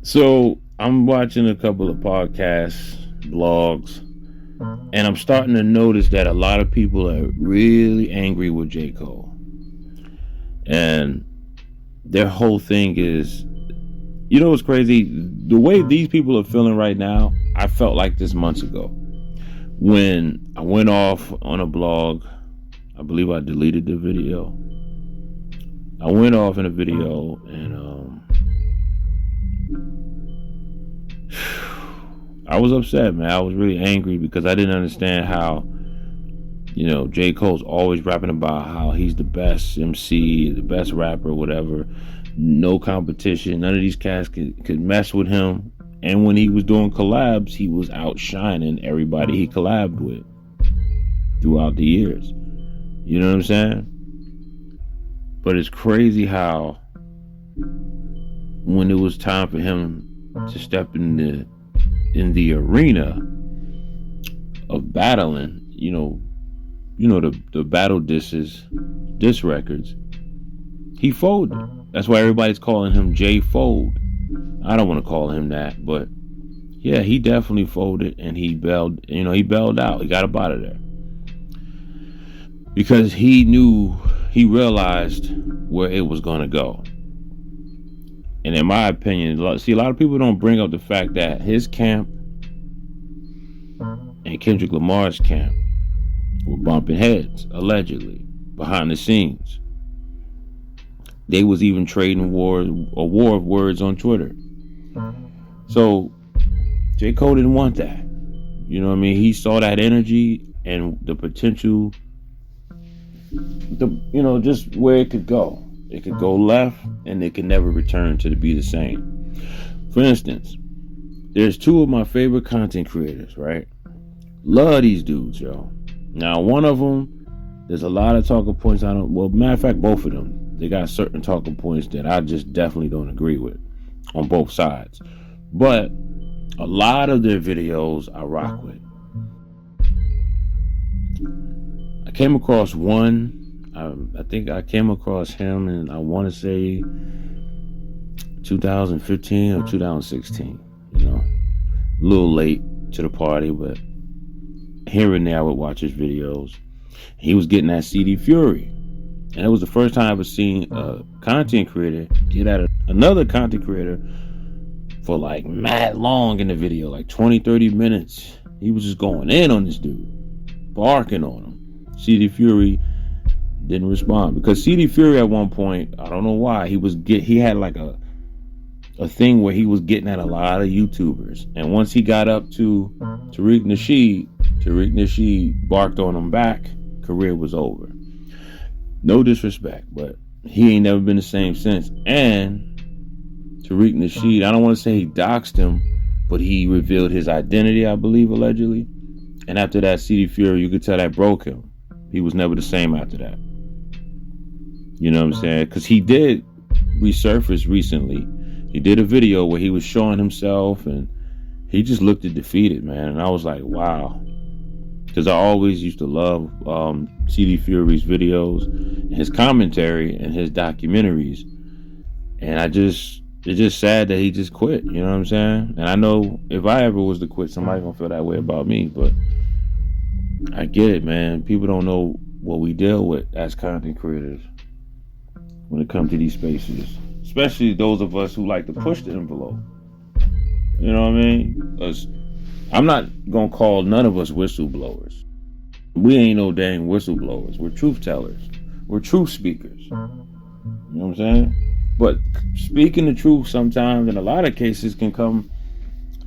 So I'm watching a couple of podcasts, blogs, and I'm starting to notice that a lot of people are really angry with J. Cole. And their whole thing is, what's crazy? The way these people are feeling right now, I felt like this months ago. When I went off on a blog, I believe I deleted the video. I went off in a video and I was upset, man. I was really angry because I didn't understand how, J. Cole's always rapping about how he's the best MC, the best rapper, whatever. No competition. None of these cats could mess with him. And when he was doing collabs, he was outshining everybody he collabed with throughout the years. You know what I'm saying? But it's crazy how when it was time for him to step in the arena of battling, the battle diss records, he folded. That's why everybody's calling him J Fold. I don't want to call him that, but yeah, he definitely folded and he bailed out. He got up out of there. Because he realized where it was going to go. And in my opinion, see, a lot of people don't bring up the fact that his camp and Kendrick Lamar's camp were bumping heads, allegedly, behind the scenes. They was even trading a war of words on Twitter. So J. Cole didn't want that. You know what I mean? He saw that energy and the potential, just where it could go. It could go left and it could never return to be the same. For instance, there's two of my favorite content creators, right? Love these dudes, yo. Now, one of them, there's a lot of talking points matter of fact, both of them, they got certain talking points that I just definitely don't agree with on both sides. But a lot of their videos I rock with. I came across one, I think I came across him in, I want to say 2015 or 2016, a little late to the party, but here and there I would watch his videos. He was getting that CD Fury, and it was the first time I ever seen a content creator get at another content creator for like mad long in the video, like 20-30 minutes. He was just going in on this dude, barking on him. CD Fury didn't respond because CD Fury at one point, I don't know why, he had like a thing where he was getting at a lot of YouTubers, and once he got up to Tariq Nasheed barked on him back. Career was over. No disrespect, but he ain't never been the same since. And Tariq Nasheed, I don't want to say he doxed him, but he revealed his identity, I believe, allegedly. And after that, CD Fury, you could tell that broke him. He was never the same after that. You know what I'm saying? Because he did resurface recently. He did a video where he was showing himself and he just looked defeated, man. And I was like, wow. Because I always used to love CD Fury's videos, and his commentary, and his documentaries. And it's just sad that he just quit. You know what I'm saying? And I know if I ever was to quit, somebody gonna feel that way about me. But I get it, man. People don't know what we deal with as content creators when it comes to these spaces, especially those of us who like to push the envelope. You know what I mean? Because I'm not gonna call none of us whistleblowers. We ain't no dang whistleblowers. We're truth tellers. We're truth speakers. You know what I'm saying? But speaking the truth sometimes, in a lot of cases, can come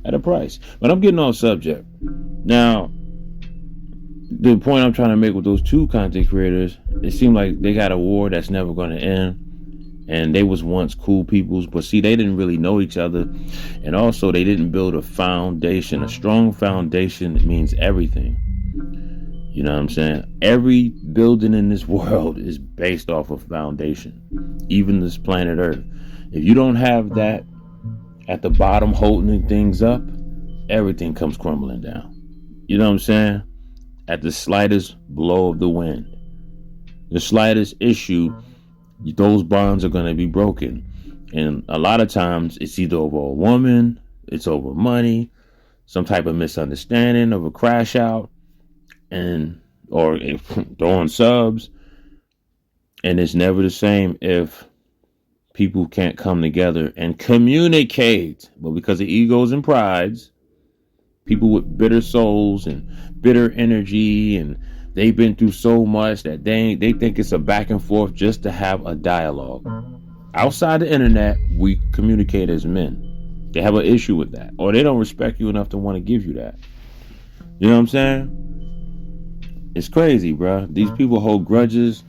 at a price. But I'm getting off subject. Now, the point I'm trying to make with those two content creators, it seemed like they got a war that's never going to end. And they was once cool peoples, but see, they didn't really know each other. And also, they didn't build a foundation. A strong foundation means everything. You know what I'm saying? Every building in this world is based off of foundation. Even this planet Earth. If you don't have that at the bottom holding things up, everything comes crumbling down. You know what I'm saying? At the slightest blow of the wind, the slightest issue, those bonds are going to be broken. And a lot of times it's either over a woman, it's over money, some type of misunderstanding of a crash out, and or throwing subs. And it's never the same if people can't come together and communicate. But because of egos and prides, people with bitter souls and bitter energy, and they've been through so much that they think it's a back and forth just to have a dialogue. Outside the internet, we communicate as men. They have an issue with that, or they don't respect you enough to want to give you that. You know what I'm saying? It's crazy, bro. These people hold grudges,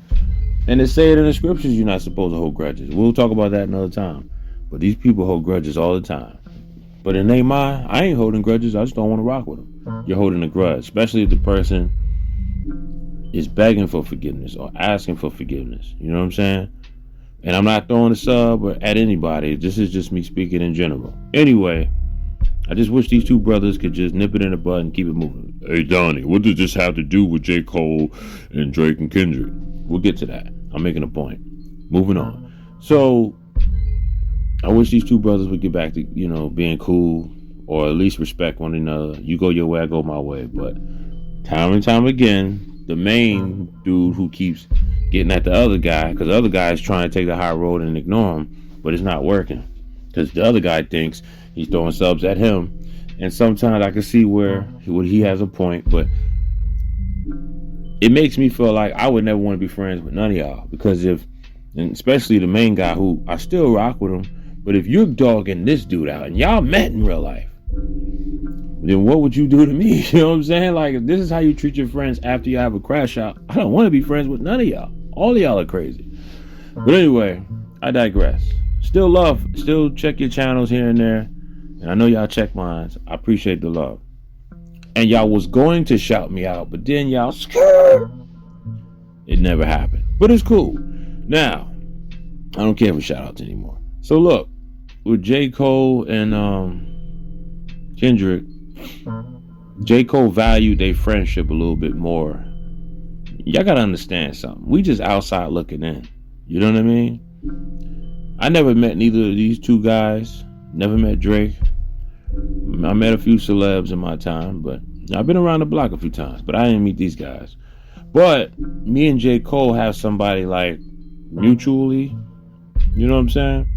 and they say it in the scriptures you're not supposed to hold grudges. We'll talk about that another time. But these people hold grudges all the time. But in their mind, I ain't holding grudges. I just don't want to rock with them. You're holding a grudge, especially if the person is begging for forgiveness or asking for forgiveness. You know what I'm saying? And I'm not throwing a sub at anybody. This is just me speaking in general. Anyway, I just wish these two brothers could just nip it in the bud and keep it moving. Hey, Donnie, what does this have to do with J. Cole and Drake and Kendrick? We'll get to that. I'm making a point. Moving on. So, I wish these two brothers would get back to, being cool, or at least respect one another. You go your way, I go my way. But time and time again, the main dude who keeps getting at the other guy, because the other guy is trying to take the high road and ignore him, but it's not working. Because the other guy thinks he's throwing subs at him. And sometimes I can see where he has a point, but it makes me feel like I would never want to be friends with none of y'all. Because and especially the main guy, who I still rock with him, but if you're dogging this dude out and y'all met in real life, then what would you do to me? You know what I'm saying? Like, if this is how you treat your friends after you have a crash out, I don't want to be friends with none of y'all. All of y'all are crazy. But anyway, I digress. Still check your channels here and there. And I know y'all check mine. I appreciate the love. And y'all was going to shout me out, but then y'all scared. It never happened. But it's cool. Now, I don't care for shout outs anymore. So look, with J. Cole and Kendrick, J. Cole valued their friendship a little bit more. Y'all gotta understand something. We just outside looking in. You know what I mean? I never met neither of these two guys. Never met Drake. I met a few celebs in my time, but I've been around the block a few times, but I didn't meet these guys. But me and J. Cole have somebody like mutually, you know what I'm saying?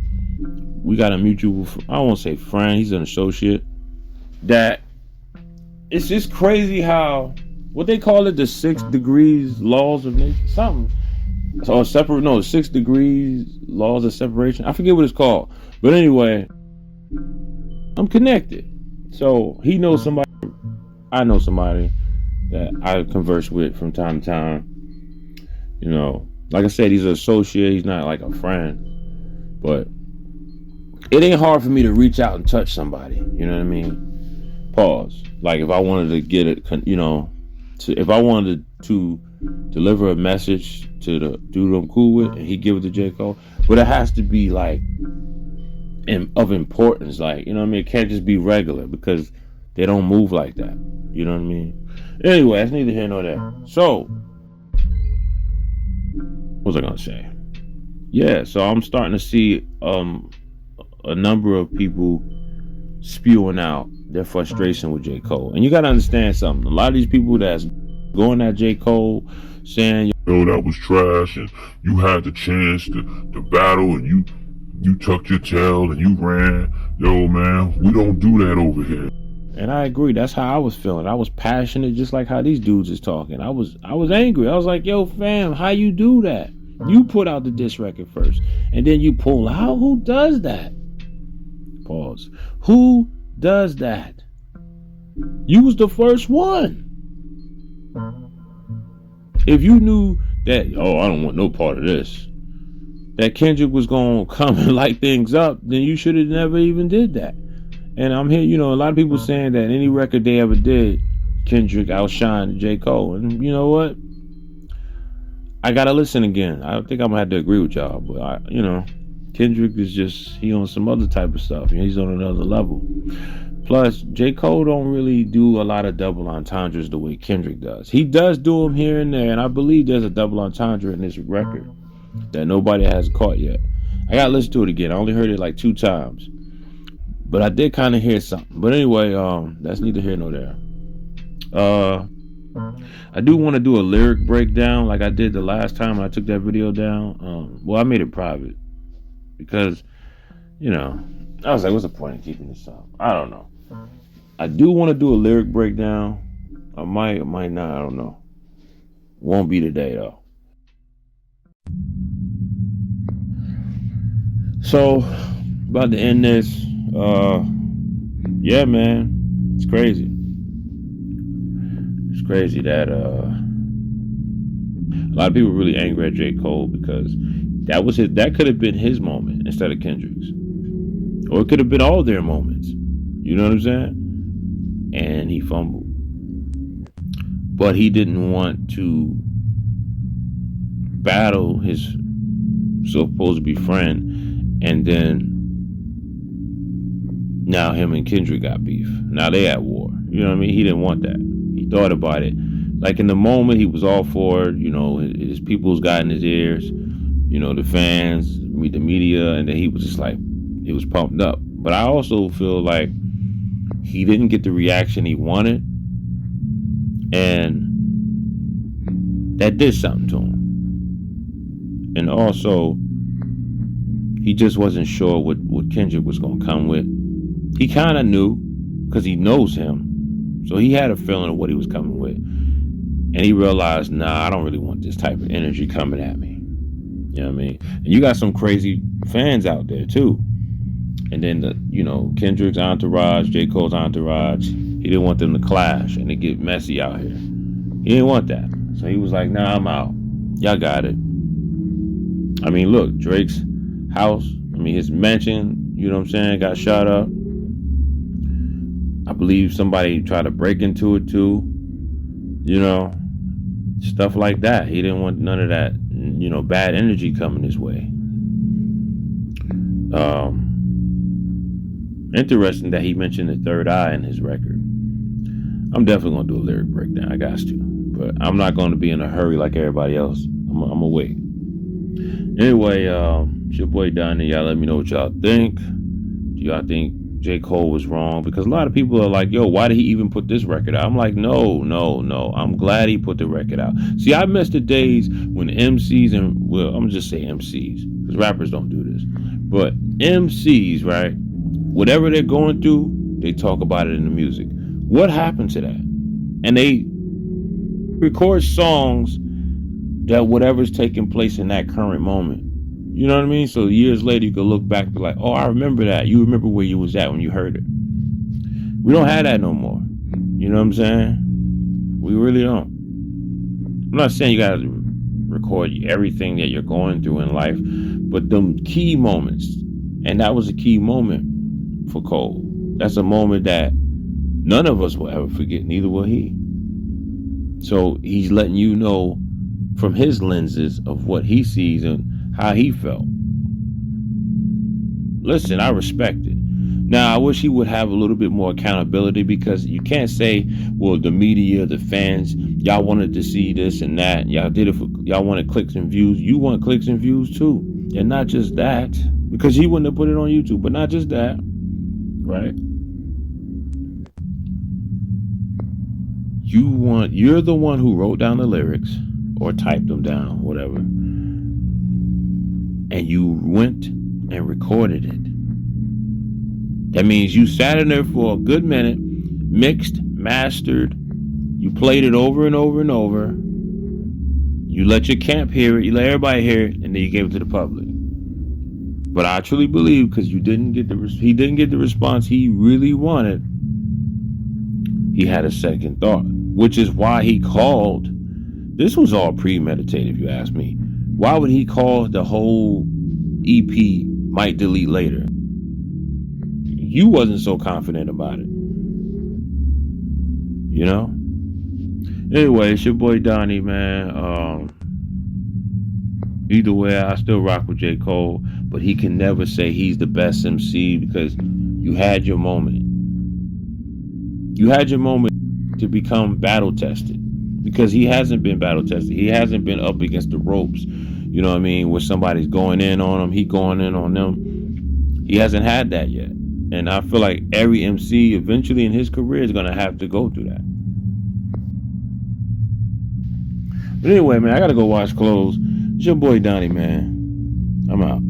We got a mutual, I won't say friend, he's an associate. That it's just crazy how, what they call it, the 6 degrees laws of nature, something. Or 6 degrees laws of separation. I forget what it's called. But anyway, I'm connected. So he knows somebody, I know somebody that I converse with from time to time. You know, like I said, he's an associate, he's not like a friend. But it ain't hard for me to reach out and touch somebody. You know what I mean? Pause. Like if I wanted to get it, if I wanted to deliver a message to the dude I'm cool with, and he give it to J. Cole, but it has to be like of importance. Like, you know what I mean? It can't just be regular, because they don't move like that. You know what I mean? Anyway, that's neither here nor there. So, what was I gonna say? Yeah, so I'm starting to see a number of people spewing out their frustration with J. Cole. And you gotta understand something. A lot of these people that's going at J. Cole saying, yo, that was trash, and you had the chance to battle, and you tucked your tail and you ran. Yo, man, we don't do that over here. And I agree. That's how I was feeling. I was passionate, just like how these dudes is talking. I was angry. I was like, yo, fam, how you do that? You put out the diss record first, and then you pull out. Who does that? Pause. Who does that? You was the first one. If you knew that, I don't want no part of this, that Kendrick was going to come and light things up, then you should have never even did that. And I'm here, a lot of people saying that any record they ever did, Kendrick outshined J. Cole. And you know what? I got to listen again. I think I'm going to have to agree with y'all. But, Kendrick is just, he on some other type of stuff. He's on another level. Plus, J. Cole don't really do a lot of double entendres the way Kendrick does. He does do them here and there, and I believe there's a double entendre in this record that nobody has caught yet. I gotta listen to it again. I only heard it like 2 times, but I did kind of hear something. But anyway, that's neither here nor there. I do want to do a lyric breakdown like I did the last time I took that video down. Well, I made it private because, I was like, what's the point in keeping this up? I don't know. I do want to do a lyric breakdown. I might not. I don't know. Won't be today though. So, about to end this. Yeah, man, it's crazy. It's crazy that a lot of people were really angry at J. Cole because that could have been his moment instead of Kendrick's, or it could have been all their moments. You know what I'm saying? And he fumbled, but he didn't want to battle his supposed to be friend, and then now him and Kendrick got beef. Now they at war. You know what I mean? He didn't want that. He thought about it. Like in the moment, he was all for it. His people's got in his ears. The fans, the media, and then he was just like, he was pumped up. But I also feel like he didn't get the reaction he wanted, and that did something to him. And also, he just wasn't sure what Kendrick was going to come with. He kind of knew because he knows him. So he had a feeling of what he was coming with. And he realized, nah, I don't really want this type of energy coming at me. You know what I mean? And you got some crazy fans out there too. And then Kendrick's entourage, J. Cole's entourage, he didn't want them to clash and to get messy out here. He didn't want that. So he was like, nah, I'm out. Y'all got it. I mean, look, Drake's house, his mansion, you know what I'm saying, got shot up. I believe somebody tried to break into it too. Stuff like that. He didn't want none of that, bad energy coming his way. Interesting that he mentioned the third eye in his record. I'm definitely going to do a lyric breakdown. I got to. But I'm not going to be in a hurry like everybody else. I'm going to wait. Anyway, it's your boy Donnie. Y'all let me know what y'all think. Do y'all think J. Cole was wrong? Because a lot of people are like, yo, why did he even put this record out? I'm like, no. I'm glad he put the record out. See, I miss the days when MCs I'm going to just say MCs, because rappers don't do this. But MCs, right? Whatever they're going through, they talk about it in the music. What happened to that? And they record songs that whatever's taking place in that current moment. You know what I mean? So years later, you can look back and be like, oh, I remember that. You remember where you was at when you heard it. We don't have that no more. You know what I'm saying? We really don't. I'm not saying you got to record everything that you're going through in life, but them key moments. And that was a key moment for Cole. That's a moment that none of us will ever forget. Neither will he. So he's letting you know from his lenses of what he sees and how he felt. Listen, I respect it. Now, I wish he would have a little bit more accountability, because you can't say, well, the media, the fans, y'all wanted to see this and that. Y'all did it for, y'all wanted clicks and views. You want clicks and views too. And not just that, because he wouldn't have put it on YouTube, but not just that, right? You're the one who wrote down the lyrics or typed them down, whatever. And you went and recorded it. That means you sat in there for a good minute, mixed, mastered, you played it over and over and over. You let your camp hear it, you let everybody hear it, and then you gave it to the public. But I truly believe, because he didn't get the response he really wanted, he had a second thought, which is why he called. This was all premeditated, if you ask me. Why would he call the whole EP Might Delete Later? You wasn't so confident about it. You know? Anyway, it's your boy Donnie, man. Either way, I still rock with J. Cole, but he can never say he's the best MC, because you had your moment. You had your moment to become battle tested, because he hasn't been battle tested. He hasn't been up against the ropes. You know what I mean? Where somebody's going in on him, he going in on them. He hasn't had that yet. And I feel like every MC eventually in his career is going to have to go through that. But anyway, man, I got to go wash clothes. It's your boy Donnie, man. I'm out.